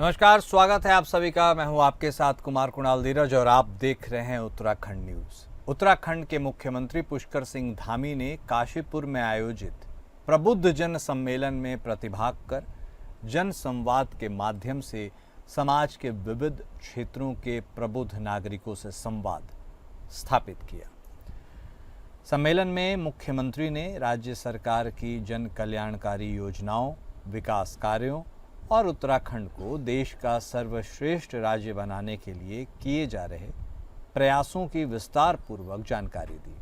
नमस्कार, स्वागत है आप सभी का। मैं हूं आपके साथ कुमार कुणाल धीरज और आप देख रहे हैं उत्तराखंड न्यूज। उत्तराखंड के मुख्यमंत्री पुष्कर सिंह धामी ने काशीपुर में आयोजित प्रबुद्ध जन सम्मेलन में प्रतिभाग कर जन संवाद के माध्यम से समाज के विविध क्षेत्रों के प्रबुद्ध नागरिकों से संवाद स्थापित किया। सम्मेलन में मुख्यमंत्री ने राज्य सरकार की जन कल्याणकारी योजनाओं, विकास कार्यों और उत्तराखंड को देश का सर्वश्रेष्ठ राज्य बनाने के लिए किए जा रहे प्रयासों की विस्तार पूर्वक जानकारी दी।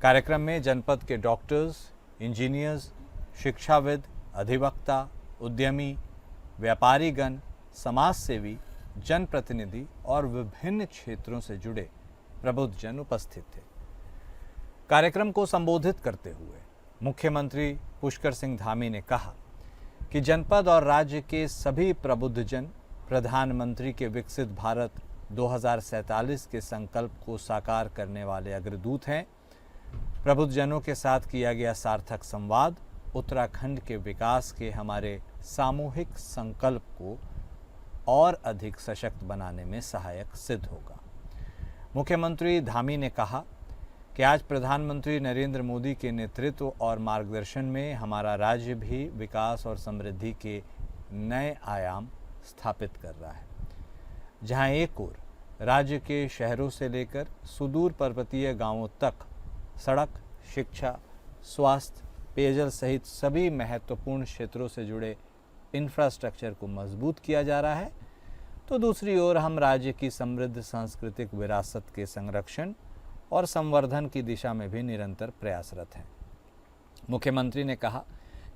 कार्यक्रम में जनपद के डॉक्टर्स, इंजीनियर्स, शिक्षाविद, अधिवक्ता, उद्यमी, व्यापारीगण, समाजसेवी, जनप्रतिनिधि और विभिन्न क्षेत्रों से जुड़े प्रबुद्ध जन उपस्थित थे। कार्यक्रम को संबोधित करते हुए मुख्यमंत्री पुष्कर सिंह धामी ने कहा कि जनपद और राज्य के सभी प्रबुद्ध जन प्रधानमंत्री के विकसित भारत 2047 के संकल्प को साकार करने वाले अग्रदूत हैं। प्रबुद्ध जनों के साथ किया गया सार्थक संवाद उत्तराखंड के विकास के हमारे सामूहिक संकल्प को और अधिक सशक्त बनाने में सहायक सिद्ध होगा। मुख्यमंत्री धामी ने कहा कि आज प्रधानमंत्री नरेंद्र मोदी के नेतृत्व और मार्गदर्शन में हमारा राज्य भी विकास और समृद्धि के नए आयाम स्थापित कर रहा है, जहां एक ओर राज्य के शहरों से लेकर सुदूर पर्वतीय गांवों तक सड़क, शिक्षा, स्वास्थ्य, पेयजल सहित सभी महत्वपूर्ण क्षेत्रों से जुड़े इंफ्रास्ट्रक्चर को मजबूत किया जा रहा है, तो दूसरी ओर हम राज्य की समृद्ध सांस्कृतिक विरासत के संरक्षण और संवर्धन की दिशा में भी निरंतर प्रयासरत हैं। मुख्यमंत्री ने कहा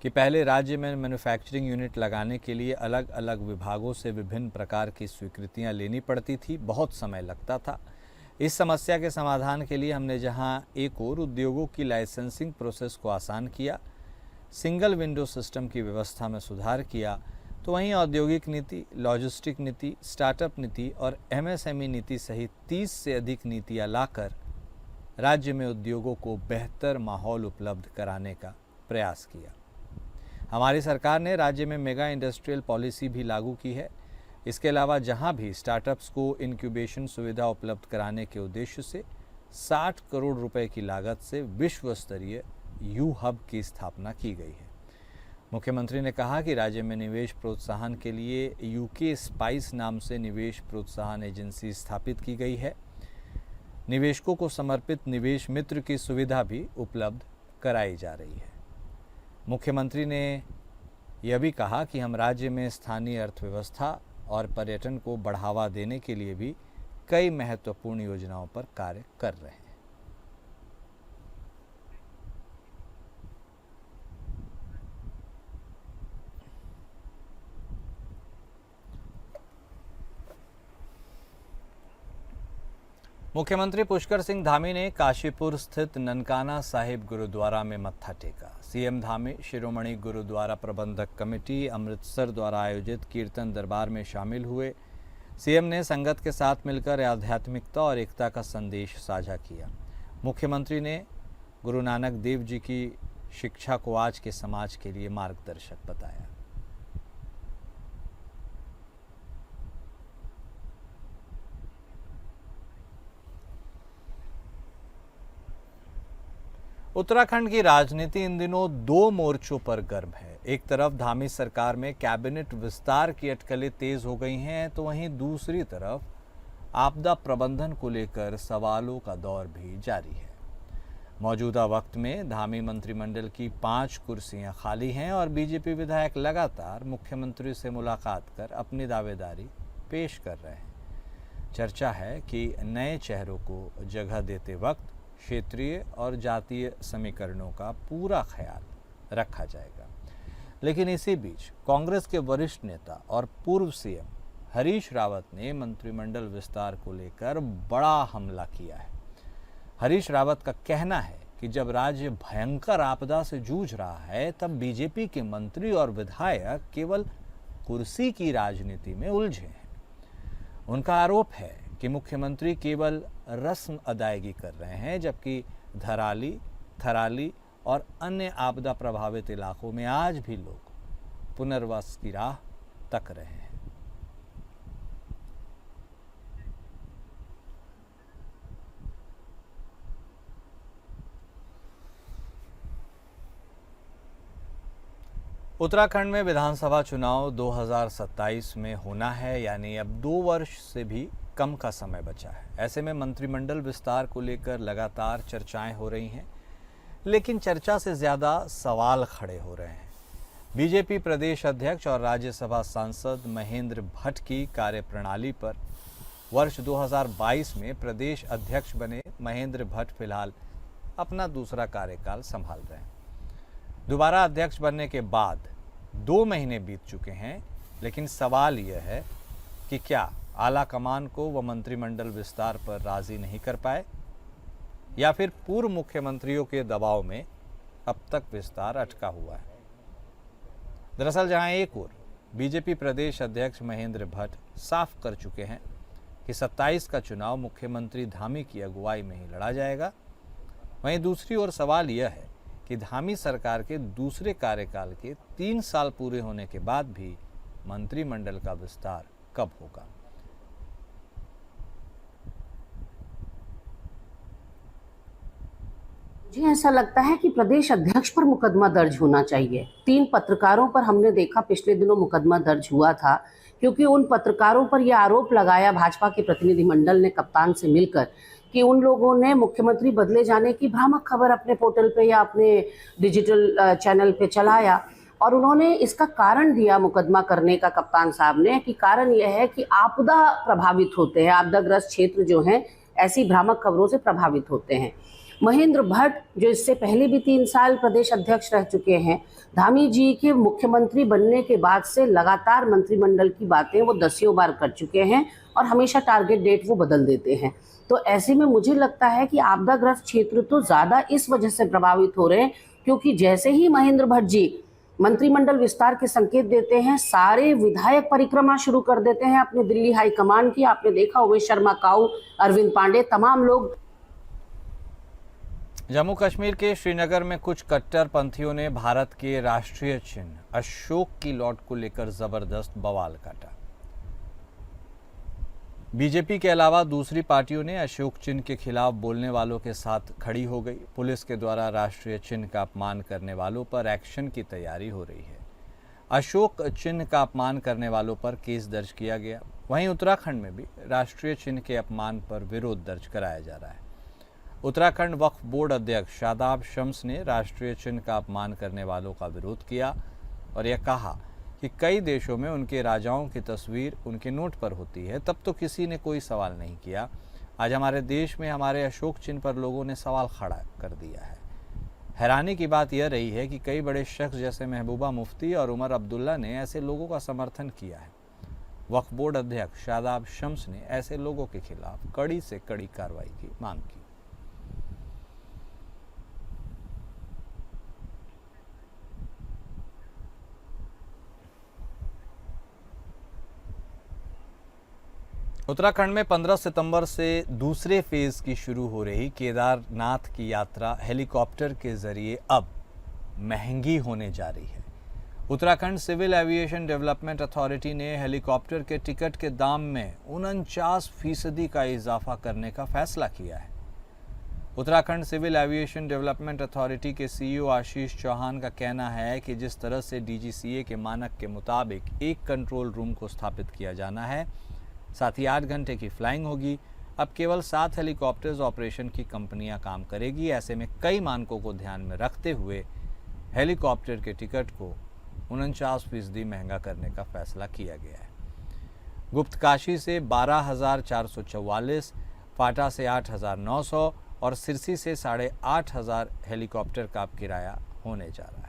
कि पहले राज्य में मैन्युफैक्चरिंग यूनिट लगाने के लिए अलग अलग विभागों से विभिन्न प्रकार की स्वीकृतियां लेनी पड़ती थी, बहुत समय लगता था। इस समस्या के समाधान के लिए हमने जहां एक ओर उद्योगों की लाइसेंसिंग प्रोसेस को आसान किया, सिंगल विंडो सिस्टम की व्यवस्था में सुधार किया, तो वहीं औद्योगिक नीति, लॉजिस्टिक नीति, स्टार्टअप नीति और MSME नीति सहित 30 से अधिक नीतियां लाकर राज्य में उद्योगों को बेहतर माहौल उपलब्ध कराने का प्रयास किया। हमारी सरकार ने राज्य में मेगा इंडस्ट्रियल पॉलिसी भी लागू की है। इसके अलावा जहां भी स्टार्टअप्स को इनक्यूबेशन सुविधा उपलब्ध कराने के उद्देश्य से 60 करोड़ रुपए की लागत से विश्व स्तरीय यू हब की स्थापना की गई है। मुख्यमंत्री ने कहा कि राज्य में निवेश प्रोत्साहन के लिए UK स्पाइस नाम से निवेश प्रोत्साहन एजेंसी स्थापित की गई है। निवेशकों को समर्पित निवेश मित्र की सुविधा भी उपलब्ध कराई जा रही है। मुख्यमंत्री ने यह भी कहा कि हम राज्य में स्थानीय अर्थव्यवस्था और पर्यटन को बढ़ावा देने के लिए भी कई महत्वपूर्ण योजनाओं पर कार्य कर रहे हैं। मुख्यमंत्री पुष्कर सिंह धामी ने काशीपुर स्थित ननकाना साहिब गुरुद्वारा में मत्था टेका। CM धामी शिरोमणि गुरुद्वारा प्रबंधक कमेटी अमृतसर द्वारा आयोजित कीर्तन दरबार में शामिल हुए। CM ने संगत के साथ मिलकर आध्यात्मिकता और एकता का संदेश साझा किया। मुख्यमंत्री ने गुरु नानक देव जी की शिक्षा को आज के समाज के लिए मार्गदर्शक बताया। उत्तराखंड की राजनीति इन दिनों दो मोर्चों पर गर्म है। एक तरफ धामी सरकार में कैबिनेट विस्तार की अटकलें तेज हो गई हैं, तो वहीं दूसरी तरफ आपदा प्रबंधन को लेकर सवालों का दौर भी जारी है। मौजूदा वक्त में धामी मंत्रिमंडल की 5 कुर्सियां खाली हैं और बीजेपी विधायक लगातार मुख्यमंत्री से मुलाकात कर अपनी दावेदारी पेश कर रहे हैं। चर्चा है कि नए चेहरों को जगह देते वक्त क्षेत्रीय और जातीय समीकरणों का पूरा ख्याल रखा जाएगा। लेकिन इसी बीच कांग्रेस के वरिष्ठ नेता और पूर्व CM हरीश रावत ने मंत्रिमंडल विस्तार को लेकर बड़ा हमला किया है। हरीश रावत का कहना है कि जब राज्य भयंकर आपदा से जूझ रहा है, तब बीजेपी के मंत्री और विधायक केवल कुर्सी की राजनीति में उलझे हैं। उनका आरोप है कि मुख्यमंत्री केवल रस्म अदायगी कर रहे हैं, जबकि धराली, थराली और अन्य आपदा प्रभावित इलाकों में आज भी लोग पुनर्वास की राह तक रहे हैं। उत्तराखंड में विधानसभा चुनाव 2027 में होना है, यानी अब 2 वर्ष से भी कम का समय बचा है। ऐसे में मंत्रिमंडल विस्तार को लेकर लगातार चर्चाएं हो रही हैं, लेकिन चर्चा से ज़्यादा सवाल खड़े हो रहे हैं। बीजेपी प्रदेश अध्यक्ष और राज्यसभा सांसद महेंद्र भट्ट की कार्यप्रणाली पर वर्ष 2022 में प्रदेश अध्यक्ष बने महेंद्र भट्ट फिलहाल अपना दूसरा कार्यकाल संभाल रहे हैं। दोबारा अध्यक्ष बनने के बाद 2 महीने बीत चुके हैं, लेकिन सवाल यह है कि क्या आला कमान को वह मंत्रिमंडल विस्तार पर राजी नहीं कर पाए, या फिर पूर्व मुख्यमंत्रियों के दबाव में अब तक विस्तार अटका हुआ है। दरअसल जहां एक ओर बीजेपी प्रदेश अध्यक्ष महेंद्र भट्ट साफ कर चुके हैं कि 27 का चुनाव मुख्यमंत्री धामी की अगुवाई में ही लड़ा जाएगा, वहीं दूसरी ओर सवाल यह है कि धामी सरकार के दूसरे कार्यकाल के 3 साल पूरे होने के बाद भी मंत्रिमंडल का विस्तार कब होगा। मुझे ऐसा लगता है कि प्रदेश अध्यक्ष पर मुकदमा दर्ज होना चाहिए। 3 पत्रकारों पर हमने देखा पिछले दिनों मुकदमा दर्ज हुआ था, क्योंकि उन पत्रकारों पर यह आरोप लगाया भाजपा के प्रतिनिधिमंडल ने कप्तान से मिलकर कि उन लोगों ने मुख्यमंत्री बदले जाने की भ्रामक खबर अपने पोर्टल पे या अपने डिजिटल चैनल पे चलाया, और उन्होंने इसका कारण दिया मुकदमा करने का कप्तान साहब ने कि कारण यह है कि आपदा प्रभावित होते हैं, आपदाग्रस्त क्षेत्र जो हैं ऐसी भ्रामक खबरों से प्रभावित होते हैं। महेंद्र भट्ट जो इससे पहले भी 3 साल प्रदेश अध्यक्ष रह चुके हैं, धामी जी के मुख्यमंत्री बनने के बाद से लगातार मंत्रिमंडल की बातें वो 10 बार कर चुके हैं और हमेशा टारगेट डेट वो बदल देते हैं। तो ऐसे में मुझे लगता है कि आपदाग्रस्त क्षेत्र तो ज़्यादा इस वजह से प्रभावित हो रहे हैं, क्योंकि जैसे ही महेंद्र भट्ट जी मंत्रिमंडल विस्तार के संकेत देते हैं, सारे विधायक परिक्रमा शुरू कर देते हैं अपने दिल्ली हाईकमान की। आपने देखा हुए शर्मा काऊ, अरविंद पांडे, तमाम लोग। जम्मू कश्मीर के श्रीनगर में कुछ कट्टरपंथियों ने भारत के राष्ट्रीय चिन्ह अशोक की लौट को लेकर जबरदस्त बवाल काटा। बीजेपी के अलावा दूसरी पार्टियों ने अशोक चिन्ह के खिलाफ बोलने वालों के साथ खड़ी हो गई। पुलिस के द्वारा राष्ट्रीय चिन्ह का अपमान करने वालों पर एक्शन की तैयारी हो रही है। अशोक चिन्ह का अपमान करने वालों पर केस दर्ज किया गया। वहीं उत्तराखंड में भी राष्ट्रीय चिन्ह के अपमान पर विरोध दर्ज कराया जा रहा है। उत्तराखंड वक्फ बोर्ड अध्यक्ष शादाब शम्स ने राष्ट्रीय चिन्ह का अपमान करने वालों का विरोध किया और यह कहा कि कई देशों में उनके राजाओं की तस्वीर उनके नोट पर होती है, तब तो किसी ने कोई सवाल नहीं किया। आज हमारे देश में हमारे अशोक चिन्ह पर लोगों ने सवाल खड़ा कर दिया है। हैरानी की बात यह रही है कि कई बड़े शख्स जैसे महबूबा मुफ्ती और उमर अब्दुल्ला ने ऐसे लोगों का समर्थन किया है। वक्फ बोर्ड अध्यक्ष शादाब शम्स ने ऐसे लोगों के खिलाफ कड़ी से कड़ी कार्रवाई की मांग की। उत्तराखंड में 15 सितंबर से दूसरे फेज की शुरू हो रही केदारनाथ की यात्रा हेलीकॉप्टर के जरिए अब महंगी होने जा रही है। Uttarakhand civil aviation development authority ने हेलीकॉप्टर के टिकट के दाम में 49% का इजाफा करने का फैसला किया है। Uttarakhand civil aviation development authority के सीईओ आशीष चौहान का कहना है कि जिस तरह से डीजीसीए के मानक के मुताबिक एक कंट्रोल रूम को स्थापित किया जाना है, साथ ही 8 घंटे की फ्लाइंग होगी, अब केवल 7 हेलीकॉप्टर्स ऑपरेशन की कंपनियां काम करेगी। ऐसे में कई मानकों को ध्यान में रखते हुए हेलीकॉप्टर के टिकट को 49% महंगा करने का फैसला किया गया है। गुप्तकाशी से 12,444, फाटा से 8,900 और सिरसी से 8,500 हेलीकॉप्टर का अब किराया होने जा रहा है।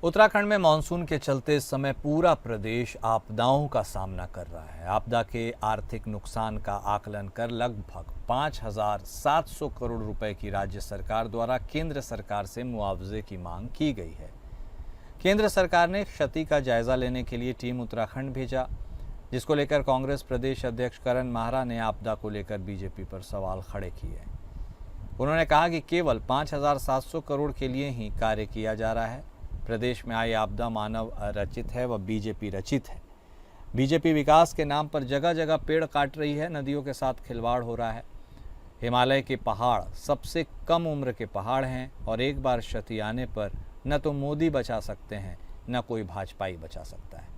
उत्तराखंड में मानसून के चलते इस समय पूरा प्रदेश आपदाओं का सामना कर रहा है। आपदा के आर्थिक नुकसान का आकलन कर लगभग 5,700 करोड़ रुपए की राज्य सरकार द्वारा केंद्र सरकार से मुआवजे की मांग की गई है। केंद्र सरकार ने क्षति का जायजा लेने के लिए टीम उत्तराखंड भेजा, जिसको लेकर कांग्रेस प्रदेश अध्यक्ष करण माहरा ने आपदा को लेकर बीजेपी पर सवाल खड़े किए हैं। उन्होंने कहा कि केवल 5,700 करोड़ के लिए ही कार्य किया जा रहा है। प्रदेश में आई आपदा मानव रचित है व बीजेपी रचित है। बीजेपी विकास के नाम पर जगह जगह पेड़ काट रही है, नदियों के साथ खिलवाड़ हो रहा है। हिमालय के पहाड़ सबसे कम उम्र के पहाड़ हैं और एक बार क्षति आने पर न तो मोदी बचा सकते हैं न कोई भाजपाई बचा सकता है।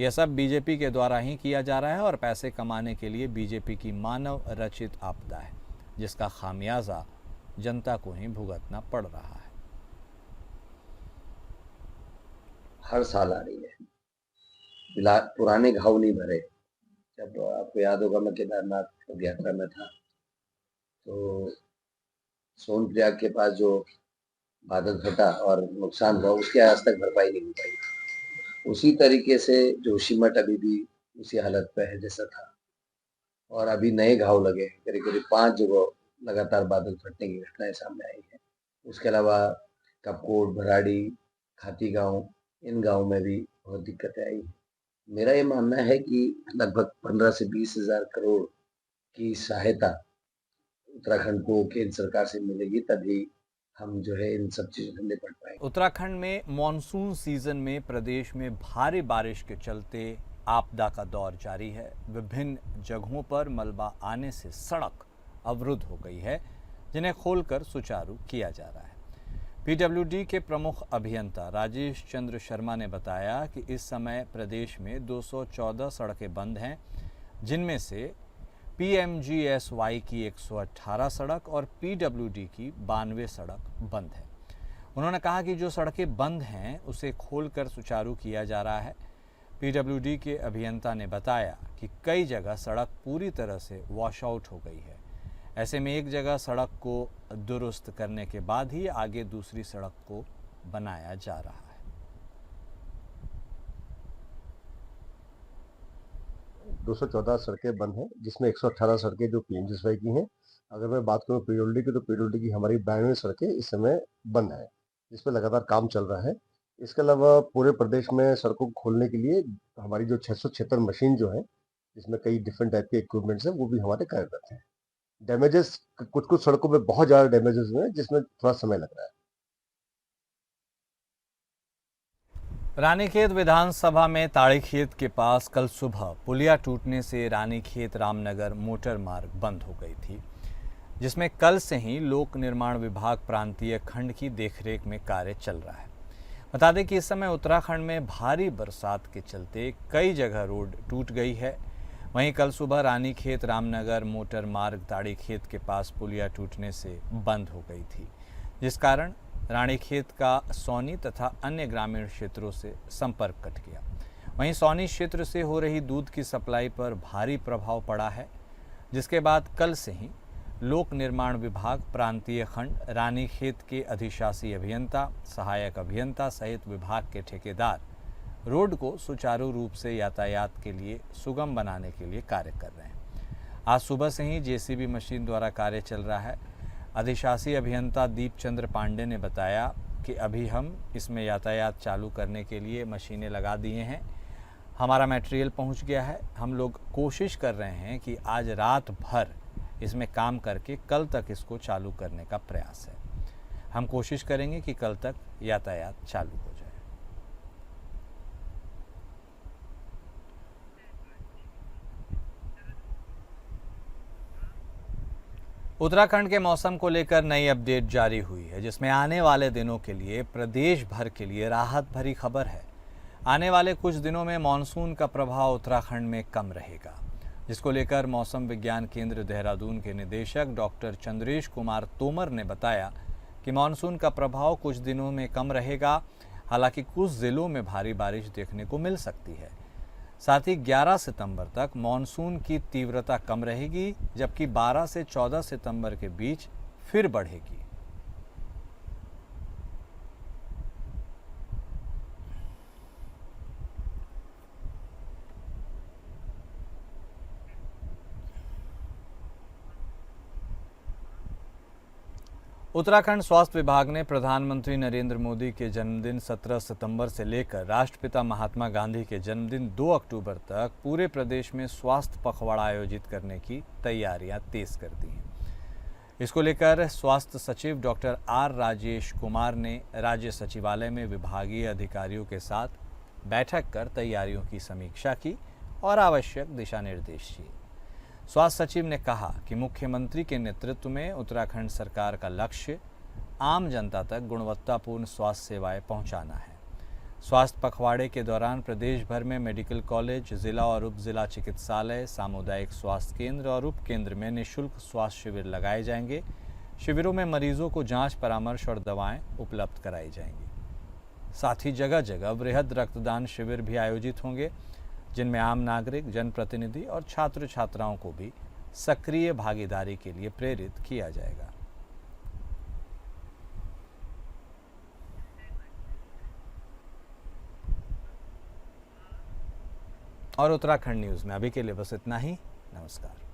यह सब बीजेपी के द्वारा ही किया जा रहा है और पैसे कमाने के लिए बीजेपी की मानव रचित आपदा है, जिसका खामियाजा जनता को ही भुगतना पड़ रहा है। हर साल आ रही है, पुराने घाव नहीं भरे। जब आपको याद होगा, मैं केदारनाथ यात्रा में था तो सोनप्रयाग के पास जो बादल फटा और नुकसान हुआ, उसकी आज तक भरपाई नहीं हो पाई। उसी तरीके से जोशीमठ अभी भी उसी हालत पे है जैसा था, और अभी नए घाव लगे। करीब करीब 5 जगह लगातार बादल फटने की घटनाएं सामने आई है। उसके अलावा कपकोट, भराड़ी, खाती गांव, इन गांव में भी बहुत दिक्कतें आई हैं। मेरा ये मानना है कि लगभग 15 से 20 हजार करोड़ की सहायता उत्तराखंड को केंद्र सरकार से मिलेगी, तभी हम जो है इन सब चीजों से निपट पाएंगे। उत्तराखंड में मॉनसून सीजन में प्रदेश में भारी बारिश के चलते आपदा का दौर जारी है। विभिन्न जगहों पर मलबा आने से सड़क अवरुद्ध हो गई है, जिन्हें खोलकर सुचारू किया जा रहा है। पीडब्ल्यूडी के प्रमुख अभियंता राजेश चंद्र शर्मा ने बताया कि इस समय प्रदेश में 214 सड़कें बंद हैं, जिनमें से पीएमजीएसवाई की 118 सड़क और पीडब्ल्यूडी की 92 सड़क बंद है। उन्होंने कहा कि जो सड़कें बंद हैं उसे खोलकर सुचारू किया जा रहा है। पीडब्ल्यूडी के अभियंता ने बताया कि कई जगह सड़क पूरी तरह से वॉश आउट हो गई है। ऐसे में एक जगह सड़क को दुरुस्त करने के बाद ही आगे दूसरी सड़क को बनाया जा रहा है। 214 सड़कें बंद हैं, जिसमें 118 सड़कें जो पीएमजीएसवाई की हैं। अगर मैं बात करूं पीडब्ल्यूडी की, तो पीडब्ल्यूडी की हमारी 92 सड़कें इस समय बंद है, जिसमें लगातार काम चल रहा है। इसके अलावा पूरे प्रदेश में सड़कों को खोलने के लिए हमारी जो 676 मशीन जो है, जिसमें कई डिफरेंट टाइप के इक्विपमेंट्स हैं, वो भी हमारे कार्यरत हैं। डैमेजेस कुछ कुछ सड़कों में बहुत ज्यादा डैमेजेस हुए हैं, जिसमें थोड़ा समय लग रहा है। रानीखेत विधानसभा में ताड़ीखेत के पास कल सुबह पुलिया टूटने से रानीखेत रामनगर मोटर मार्ग बंद हो गई थी, जिसमें कल से ही लोक निर्माण विभाग प्रांतीय खंड की देखरेख में कार्य चल रहा है। बता दें कि इस समय उत्तराखंड में भारी बरसात के चलते कई जगह रोड टूट गई है। वहीं कल सुबह रानीखेत रामनगर मोटर मार्ग ताड़ीखेत के पास पुलिया टूटने से बंद हो गई थी, जिस कारण रानीखेत का सौनी तथा अन्य ग्रामीण क्षेत्रों से संपर्क कट गया। वहीं सौनी क्षेत्र से हो रही दूध की सप्लाई पर भारी प्रभाव पड़ा है, जिसके बाद कल से ही लोक निर्माण विभाग प्रांतीय खंड रानीखेत के अधिशासी अभियंता, सहायक अभियंता सहित विभाग के ठेकेदार रोड को सुचारू रूप से यातायात के लिए सुगम बनाने के लिए कार्य कर रहे हैं। आज सुबह से ही जेसीबी मशीन द्वारा कार्य चल रहा है। अधिशासी अभियंता दीपचंद्र पांडे ने बताया कि अभी हम इसमें यातायात चालू करने के लिए मशीनें लगा दिए हैं। हमारा मटेरियल पहुंच गया है। हम लोग कोशिश कर रहे हैं कि आज रात भर इसमें काम करके कल तक इसको चालू करने का प्रयास है। हम कोशिश करेंगे कि कल तक यातायात चालू हो जाए। उत्तराखंड के मौसम को लेकर नई अपडेट जारी हुई है, जिसमें आने वाले दिनों के लिए प्रदेश भर के लिए राहत भरी खबर है। आने वाले कुछ दिनों में मानसून का प्रभाव उत्तराखंड में कम रहेगा, जिसको लेकर मौसम विज्ञान केंद्र देहरादून के निदेशक डॉक्टर चंद्रेश कुमार तोमर ने बताया कि मानसून का प्रभाव कुछ दिनों में कम रहेगा। हालांकि कुछ जिलों में भारी बारिश देखने को मिल सकती है। साथ ही 11 सितंबर तक मानसून की तीव्रता कम रहेगी, जबकि 12 से 14 सितंबर के बीच फिर बढ़ेगी। उत्तराखंड स्वास्थ्य विभाग ने प्रधानमंत्री नरेंद्र मोदी के जन्मदिन 17 सितंबर से लेकर राष्ट्रपिता महात्मा गांधी के जन्मदिन 2 अक्टूबर तक पूरे प्रदेश में स्वास्थ्य पखवाड़ा आयोजित करने की तैयारियां तेज कर दी हैं। इसको लेकर स्वास्थ्य सचिव डॉक्टर आर राजेश कुमार ने राज्य सचिवालय में विभागीय अधिकारियों के साथ बैठक कर तैयारियों की समीक्षा की और आवश्यक दिशा निर्देश दिए। स्वास्थ्य सचिव ने कहा कि मुख्यमंत्री के नेतृत्व में उत्तराखंड सरकार का लक्ष्य आम जनता तक गुणवत्तापूर्ण स्वास्थ्य सेवाएं पहुंचाना है। स्वास्थ्य पखवाड़े के दौरान प्रदेश भर में मेडिकल कॉलेज, जिला और उप जिला चिकित्सालय, सामुदायिक स्वास्थ्य केंद्र और उप केंद्र में निःशुल्क स्वास्थ्य शिविर लगाए जाएंगे। शिविरों में मरीजों को जांच, परामर्श और दवाएं उपलब्ध कराई जाएंगी। साथ ही जगह जगह वृहद रक्तदान शिविर भी आयोजित होंगे, जिनमें आम नागरिक, जनप्रतिनिधि और छात्र छात्राओं को भी सक्रिय भागीदारी के लिए प्रेरित किया जाएगा। और उत्तराखंड न्यूज़ में अभी के लिए बस इतना ही। नमस्कार।